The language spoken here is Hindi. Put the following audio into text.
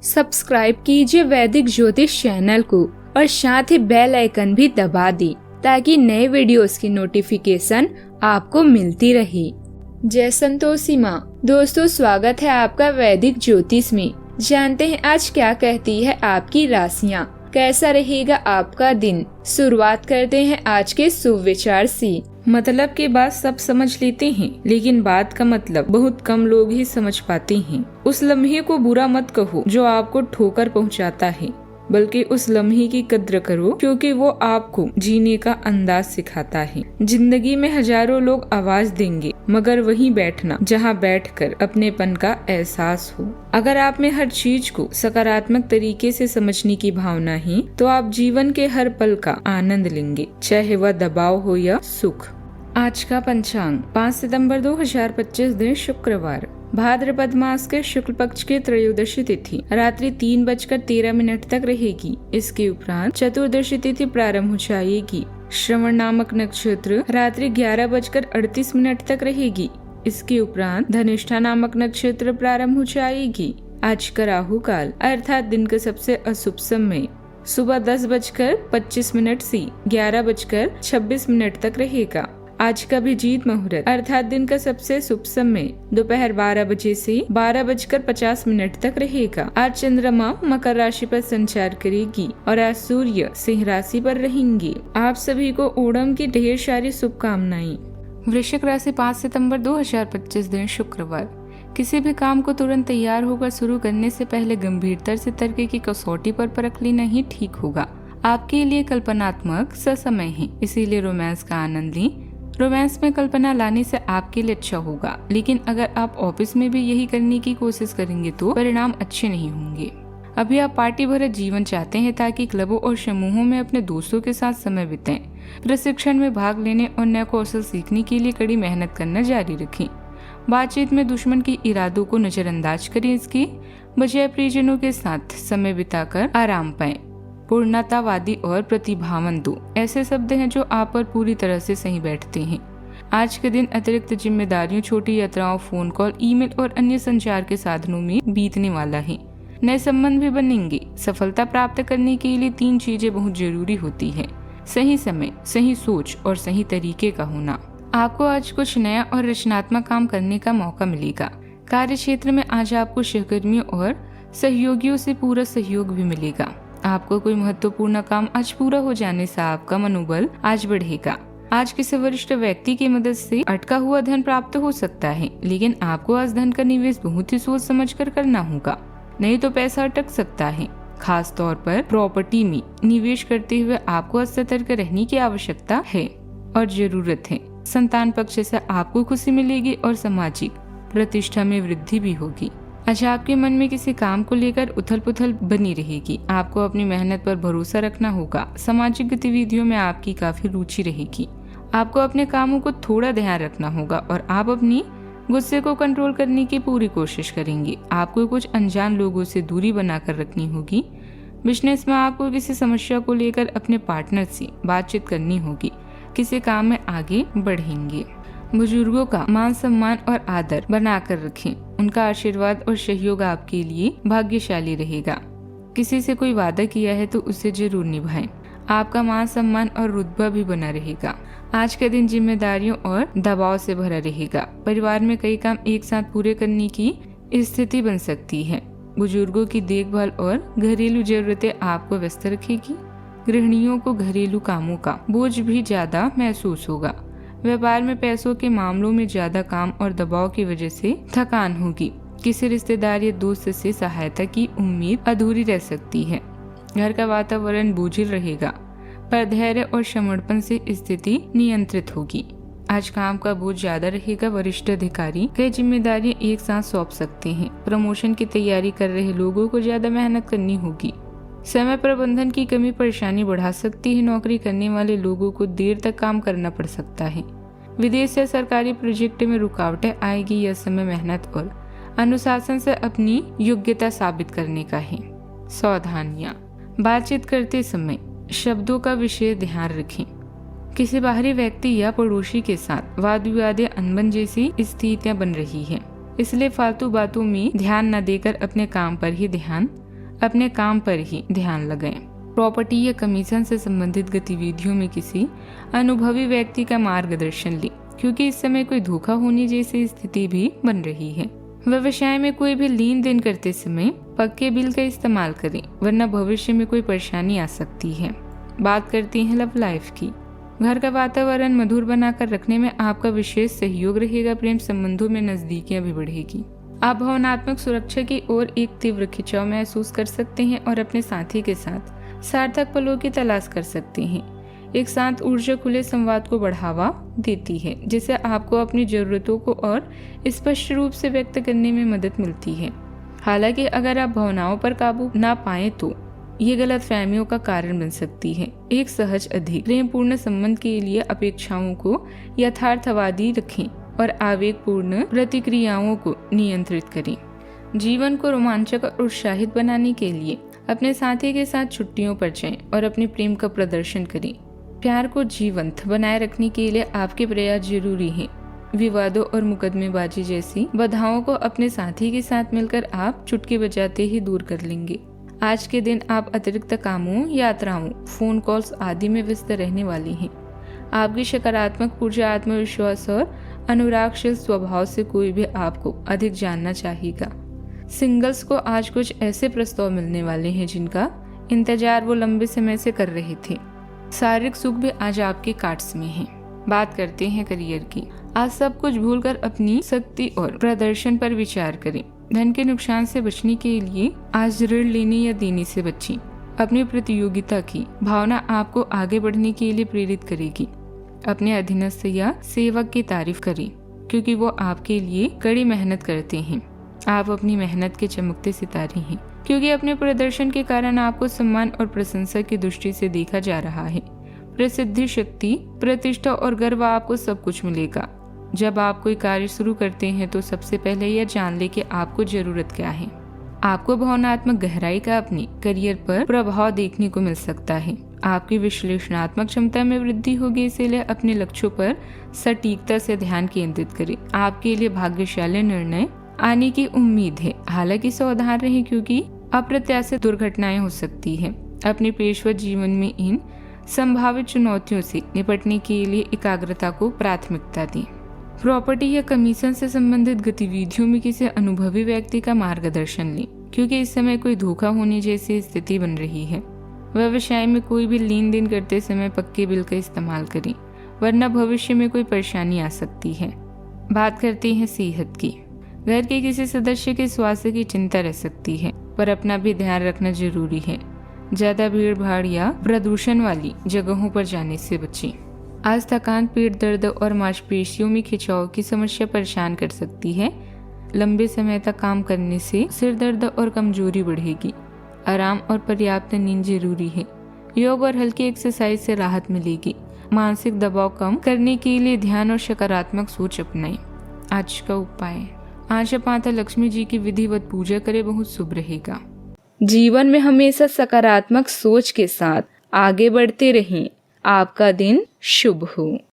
सब्सक्राइब कीजिए वैदिक ज्योतिष चैनल को और साथ ही बेल आइकन भी दबा दी ताकि नए वीडियोस की नोटिफिकेशन आपको मिलती रहे। जय संतोषी माँ। दोस्तों, स्वागत है आपका वैदिक ज्योतिष में। जानते हैं आज क्या कहती है आपकी राशियाँ, कैसा रहेगा आपका दिन। शुरुआत करते हैं आज के शुभ विचार से। मतलब के बात सब समझ लेते हैं, लेकिन बात का मतलब बहुत कम लोग ही समझ पाते हैं। उस लम्हे को बुरा मत कहो जो आपको ठोकर पहुंचाता है, बल्कि उस लम्हे की कद्र करो क्योंकि वो आपको जीने का अंदाज सिखाता है। जिंदगी में हजारों लोग आवाज देंगे, मगर वहीं बैठना जहां बैठकर अपनेपन का एहसास हो। अगर आप में हर चीज को सकारात्मक तरीके से समझने की भावना है तो आप जीवन के हर पल का आनंद लेंगे, चाहे वह दबाव हो या सुख। आज का पंचांग 5 सितंबर 2025 दिन शुक्रवार, भाद्रपद मास के शुक्ल पक्ष की त्रयोदशी तिथि रात्रि 3:13 तक रहेगी। इसके उपरांत चतुर्दशी तिथि प्रारंभ हो जाएगी। श्रवण नामक नक्षत्र रात्रि 11:38 तक रहेगी। इसके उपरांत धनिष्ठा नामक नक्षत्र प्रारंभ हो जाएगी। आज का राहु काल अर्थात दिन का सबसे अशुभ समय सुबह 10:25 से 11:26 तक रहेगा। आज का अभिजीत मुहूर्त अर्थात दिन का सबसे शुभ समय दोपहर 12 बजे से 12:50 तक रहेगा। आज चंद्रमा मकर राशि पर संचार करेगी और आज सूर्य सिंह राशि पर रहेंगे। आप सभी को ओणम की ढेर सारी शुभकामनाएं। वृश्चिक राशि 5 सितंबर 2025 दिन शुक्रवार, किसी भी काम को तुरंत तैयार होकर शुरू करने से पहले गंभीरता से तर्क की कसौटी पर परख लेना ही ठीक होगा। आपके लिए कल्पनात्मक समय है, इसीलिए रोमांस का आनंद लें। रोमांस में कल्पना लाने से आपके लिए अच्छा होगा, लेकिन अगर आप ऑफिस में भी यही करने की कोशिश करेंगे तो परिणाम अच्छे नहीं होंगे। अभी आप पार्टी भरा जीवन चाहते हैं ताकि क्लबों और समूहों में अपने दोस्तों के साथ समय बिताएं। प्रशिक्षण में भाग लेने और नया कौशल सीखने के लिए कड़ी मेहनत करना जारी रखें। बातचीत में दुश्मन के इरादों को नजरअंदाज करें, इसकी बजाय प्रियजनों के साथ समय बिताकर आराम पाएं। पूर्णतावादी और प्रतिभावान ऐसे शब्द हैं जो आप पर पूरी तरह से सही बैठते हैं। आज के दिन अतिरिक्त जिम्मेदारियों, छोटी यात्राओं, फोन कॉल, ईमेल और अन्य संचार के साधनों में बीतने वाला है। नए संबंध भी बनेंगे। सफलता प्राप्त करने के लिए 3 चीजें बहुत जरूरी होती है: सही समय, सही सोच और सही तरीके का होना। आपको आज कुछ नया और रचनात्मक काम करने का मौका मिलेगा। कार्य क्षेत्र में आज आपको सहकर्मियों और सहयोगियों से पूरा सहयोग भी मिलेगा। आपको कोई महत्वपूर्ण काम आज पूरा हो जाने से आपका मनोबल आज बढ़ेगा। आज किसी वरिष्ठ व्यक्ति की मदद से अटका हुआ धन प्राप्त हो सकता है, लेकिन आपको आज धन का निवेश बहुत ही सोच समझकर करना होगा, नहीं तो पैसा अटक सकता है। खास तौर पर प्रॉपर्टी में निवेश करते हुए आपको आज सतर्क रहने की आवश्यकता है और जरूरत है। संतान पक्ष से आपको खुशी मिलेगी और सामाजिक प्रतिष्ठा में वृद्धि भी होगी। आज आपके मन में किसी काम को लेकर उथल पुथल बनी रहेगी। आपको अपनी मेहनत पर भरोसा रखना होगा। सामाजिक गतिविधियों में आपकी काफी रुचि रहेगी। आपको अपने कामों को थोड़ा ध्यान रखना होगा और आप अपनी गुस्से को कंट्रोल करने की पूरी कोशिश करेंगे। आपको कुछ अनजान लोगों से दूरी बनाकर रखनी होगी। बिजनेस में आपको किसी समस्या को लेकर अपने पार्टनर से बातचीत करनी होगी। किसी काम में आगे बढ़ेंगे। बुजुर्गों का मान सम्मान और आदर बनाकर रखें। उनका आशीर्वाद और सहयोग आपके लिए भाग्यशाली रहेगा। किसी से कोई वादा किया है तो उसे जरूर निभाएं। आपका मान सम्मान और रुतबा भी बना रहेगा। आज का दिन जिम्मेदारियों और दबाव से भरा रहेगा। परिवार में कई काम एक साथ पूरे करने की स्थिति बन सकती है। बुजुर्गों की देखभाल और घरेलू जरूरतें आपको व्यस्त रखेगी। गृहिणियों को घरेलू कामों का बोझ भी ज्यादा महसूस होगा। व्यापार में पैसों के मामलों में ज्यादा काम और दबाव की वजह से थकान होगी। किसी रिश्तेदार या दोस्त से सहायता की उम्मीद अधूरी रह सकती है। घर का वातावरण बोझिल रहेगा, पर धैर्य और समर्पण से स्थिति नियंत्रित होगी। आज काम का बोझ ज्यादा रहेगा। वरिष्ठ अधिकारी कई जिम्मेदारियां एक साथ सौंप सकते हैं। प्रमोशन की तैयारी कर रहे लोगों को ज्यादा मेहनत करनी होगी। समय प्रबंधन की कमी परेशानी बढ़ा सकती है। नौकरी करने वाले लोगों को देर तक काम करना पड़ सकता है। विदेश या सरकारी प्रोजेक्ट में रुकावटें आएगी। यह समय मेहनत और अनुशासन से अपनी योग्यता साबित करने का है। सावधानियां। बातचीत करते समय शब्दों का विशेष ध्यान रखें। किसी बाहरी व्यक्ति या पड़ोसी के साथ वाद विवाद या अनबन जैसी स्थितियां बन रही है, इसलिए फालतू बातों में ध्यान न देकर अपने काम पर ही ध्यान अपने काम पर ही ध्यान लगाएं। प्रॉपर्टी या कमीशन से संबंधित गतिविधियों में किसी अनुभवी व्यक्ति का मार्गदर्शन लें, क्योंकि इस समय कोई धोखा होने जैसी स्थिति भी बन रही है। व्यवसाय में कोई भी लेन देन करते समय पक्के बिल का इस्तेमाल करें, वरना भविष्य में कोई परेशानी आ सकती है। बात करते हैं लव लाइफ की। घर का वातावरण मधुर बनाकर रखने में आपका विशेष सहयोग रहेगा। प्रेम संबंधों में नजदीकियां भी बढ़ेगी। आप भावनात्मक सुरक्षा की ओर एक तीव्र खिंचाव महसूस कर सकते हैं और अपने साथी के साथ सार्थक पलों की तलाश कर सकते हैं। एक शांत ऊर्जा खुले संवाद को बढ़ावा देती है, जिससे आपको अपनी जरूरतों को और स्पष्ट रूप से व्यक्त करने में मदद मिलती है। हालांकि अगर आप भावनाओं पर काबू ना पाए तो ये गलतफहमियों का कारण बन सकती है। एक सहज, अधिक प्रेमपूर्ण संबंध के लिए अपेक्षाओं को यथार्थवादी रखें और आवेगपूर्ण प्रतिक्रियाओं को नियंत्रित करें। जीवन को रोमांचक और उत्साहित बनाने के लिए अपने साथी के साथ छुट्टियों पर जाएं और अपने प्रेम का प्रदर्शन करें। प्यार को जीवंत बनाए रखने के लिए आपके प्रयास जरूरी हैं। विवादों और मुकदमेबाजी जैसी बाधाओं को अपने साथी के साथ मिलकर आप चुटकी बजाते ही दूर कर लेंगे। आज के दिन आप अतिरिक्त कामों, यात्राओं, फोन कॉल्स आदि में व्यस्त रहने वाली हैं। आपकी सकारात्मक ऊर्जा, आत्मविश्वास और अनुरागशील स्वभाव से कोई भी आपको अधिक जानना चाहेगा। सिंगल्स को आज कुछ ऐसे प्रस्ताव मिलने वाले हैं जिनका इंतजार वो लंबे समय से कर रहे थे। शारीरिक सुख भी आज आपके कार्ड्स में है। बात करते हैं करियर की। आज सब कुछ भूलकर अपनी शक्ति और प्रदर्शन पर विचार करें। धन के नुकसान से बचने के लिए आज ऋण लेने या देने से बचें। अपनी प्रतियोगिता की भावना आपको आगे बढ़ने के लिए प्रेरित करेगी। अपने अधीनस्थ या सेवक की तारीफ करें, क्योंकि वो आपके लिए कड़ी मेहनत करते हैं। आप अपनी मेहनत के चमकते सितारे हैं, क्योंकि अपने प्रदर्शन के कारण आपको सम्मान और प्रशंसा की दृष्टि से देखा जा रहा है। प्रसिद्धि, शक्ति, प्रतिष्ठा और गर्व आपको सब कुछ मिलेगा। जब आप कोई कार्य शुरू करते हैं तो सबसे पहले यह जान ले कि आपको जरूरत क्या है। आपको भावनात्मक गहराई का अपने करियर पर प्रभाव देखने को मिल सकता है। आपकी विश्लेषणात्मक क्षमता में वृद्धि होगी, इसीलिए अपने लक्ष्यों पर सटीकता से ध्यान केंद्रित करें। आपके लिए भाग्यशाली निर्णय आने की उम्मीद है। हालांकि सावधान रहें, क्योंकि अप्रत्याशित दुर्घटनाएं हो सकती है। अपने पेशेवर जीवन में इन संभावित चुनौतियों से निपटने के लिए एकाग्रता को प्राथमिकता दें। प्रॉपर्टी या कमीशन से संबंधित गतिविधियों में किसी अनुभवी व्यक्ति का मार्गदर्शन लें, क्योंकि इस समय कोई धोखा होने जैसी स्थिति बन रही है। व्यवसाय में कोई भी लेन देन करते समय पक्के बिल का इस्तेमाल करें, वरना भविष्य में कोई परेशानी आ सकती है। बात करते हैं सेहत की। घर के किसी सदस्य के स्वास्थ्य की चिंता रह सकती है, पर अपना भी ध्यान रखना जरूरी है। ज्यादा भीड़ भाड़ या प्रदूषण वाली जगहों पर जाने से बचें। आज थकान, पेट दर्द और मांसपेशियों में खिंचाव की समस्या परेशान कर सकती है। लंबे समय तक काम करने से सिर दर्द और कमजोरी बढ़ेगी। आराम और पर्याप्त नींद जरूरी है। योग और हल्की एक्सरसाइज से राहत मिलेगी। मानसिक दबाव कम करने के लिए ध्यान और सकारात्मक सोच अपनाएं। आज का उपाय, आज माता लक्ष्मी जी की विधिवत पूजा करें, बहुत शुभ रहेगा। जीवन में हमेशा सकारात्मक सोच के साथ आगे बढ़ते रहें। आपका दिन शुभ हो।